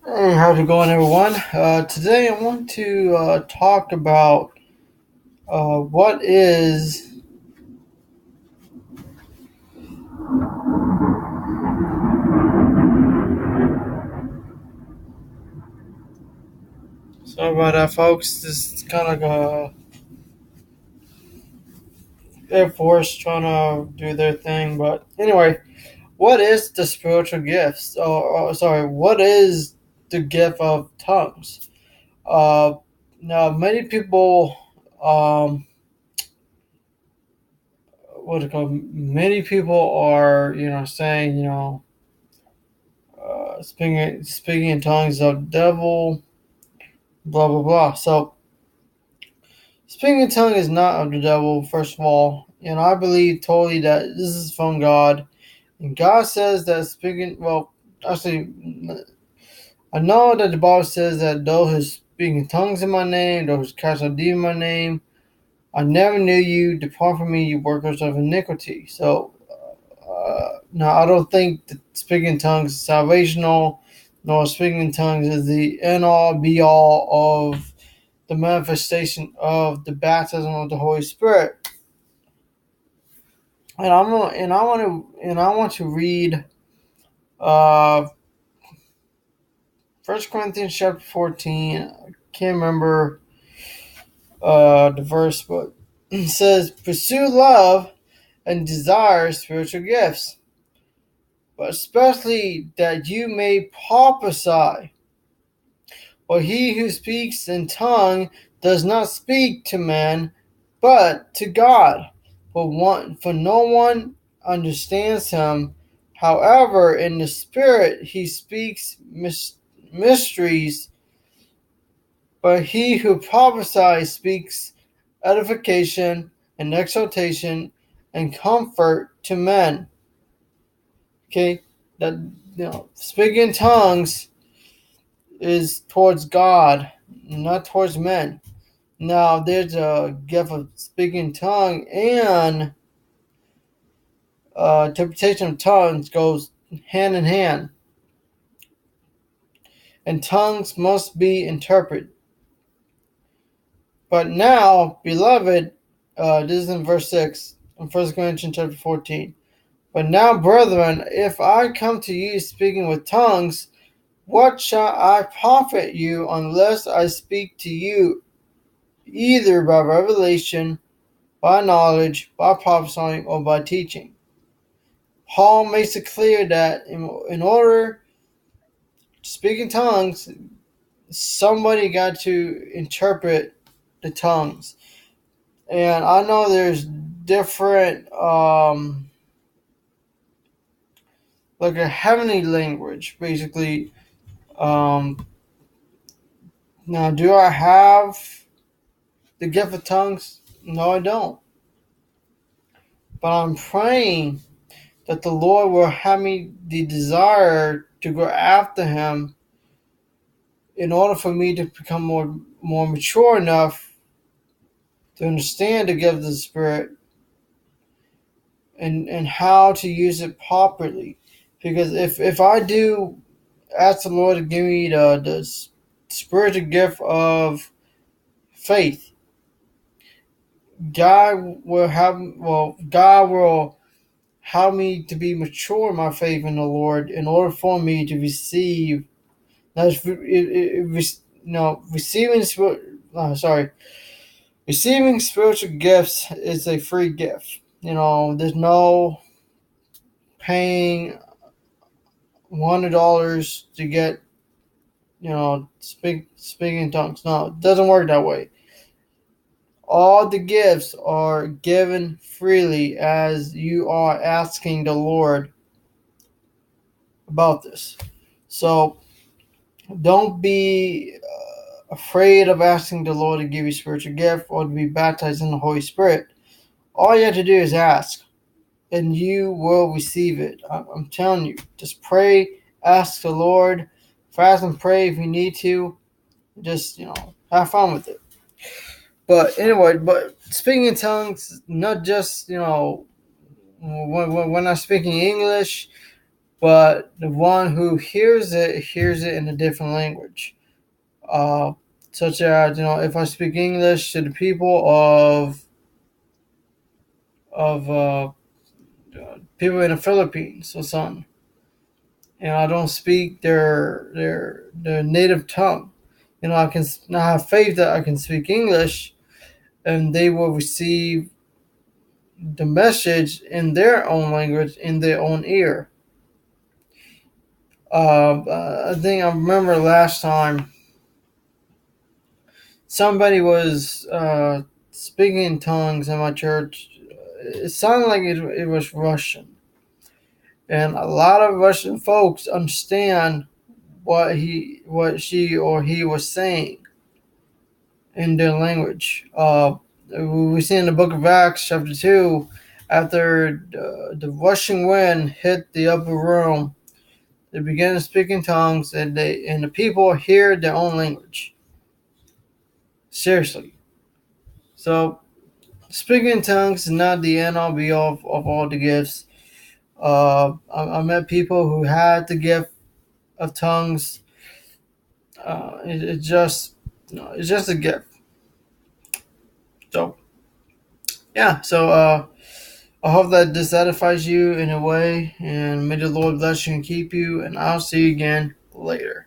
Hey, how's it going, everyone? Today I want to talk about what is. Sorry about that, folks. This is kind of Air Force trying to do their thing, but anyway, what is the spiritual gifts? Sorry, what is the gift of tongues? Uh, Now, many people, um, what do you call? Many people are, saying, speaking in tongues of the devil, blah blah blah. So speaking in tongue is not of the devil, first of all. And I believe totally that this is from God. And God says that speaking, well, actually, I know that the Bible says that those who speak in tongues in my name, those who cast out demons in my name, I never knew you. Depart from me, you workers of iniquity. So, now I don't think that speaking in tongues is salvational, nor speaking in tongues is the end all be all of the manifestation of the baptism of the Holy Spirit. And I want to read uh First Corinthians chapter 14. I can't remember the verse, but it says, "Pursue love and desire spiritual gifts, but especially that you may prophesy. For he who speaks in tongue does not speak to men, but to God. For no one understands him. However, in the Spirit he speaks mysteries. But he who prophesies speaks edification and exhortation and comfort to men." Okay, that speaking in tongues is towards God, not towards men. Now, there's a gift of speaking tongue, and interpretation of tongues goes hand in hand. And tongues must be interpreted. But now, beloved, this is in verse 6 in 1 Corinthians chapter 14. "But now, brethren, if I come to you speaking with tongues, what shall I profit you unless I speak to you either by revelation, by knowledge, by prophesying, or by teaching?" Paul makes it clear that in order to speak in tongues, somebody got to interpret the tongues. And I know there's different, like a heavenly language, basically. Um, Now, do I have the gift of tongues? No, I don't. But I'm praying that the Lord will have me the desire to go after Him in order for me to become more mature enough to understand the gift of the Spirit and how to use it properly. Because if I do ask the Lord to give me the spiritual gift of faith, God will help me to be mature in my faith in the Lord in order for me to receive. That's receiving. Receiving spiritual gifts is a free gift. There's no paying $100 to get speaking in tongues. No, it doesn't work that way. All the gifts are given freely as you are asking the Lord about this. So don't be afraid of asking the Lord to give you spiritual gift or to be baptized in the Holy Spirit. All you have to do is ask, and you will receive it. I'm telling you, just pray, ask the Lord, fast and pray if you need to. Just have fun with it. But anyway, speaking in tongues, not just when I'm speaking English. but the one who hears it in a different language. Uh, Such as, if I speak English to the people of people in the Philippines or something, and I don't speak their native tongue, I can not have faith that I can speak English, and they will receive the message in their own language in their own ear. I think I remember last time somebody was speaking in tongues in my church. It sounded like it was Russian, and a lot of Russian folks understand what she or he was saying in their language. We see in the book of Acts, chapter 2, after the rushing wind hit the upper room, they began to speak in tongues, and the people hear their own language. Seriously. So, speaking in tongues is not the end all be all of all the gifts. I met people who had the gift of tongues. It's just, it's just a gift. So, yeah. So, I hope that this edifies you in a way, and may the Lord bless you and keep you, and I'll see you again later.